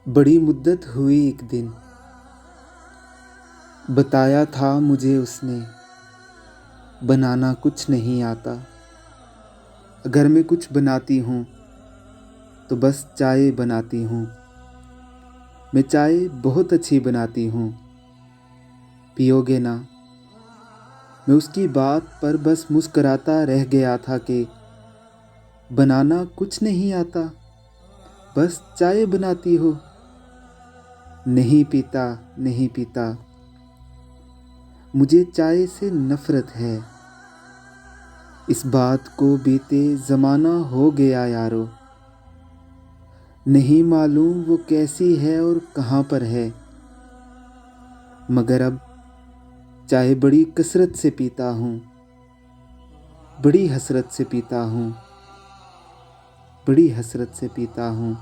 बड़ी मुद्दत हुई एक दिन, बताया था मुझे उसने, बनाना कुछ नहीं आता। अगर मैं कुछ बनाती हूँ तो बस चाय बनाती हूँ। मैं चाय बहुत अच्छी बनाती हूँ, पियोगे ना? मैं उसकी बात पर बस मुस्कराता रह गया था कि बनाना कुछ नहीं आता, बस चाय बनाती हो। नहीं पीता, नहीं पीता, मुझे चाय से नफ़रत है। इस बात को बीते ज़माना हो गया यारो। नहीं मालूम वो कैसी है और कहाँ पर है, मगर अब चाय बड़ी कसरत से पीता हूँ, बड़ी हसरत से पीता हूँ, बड़ी हसरत से पीता हूँ।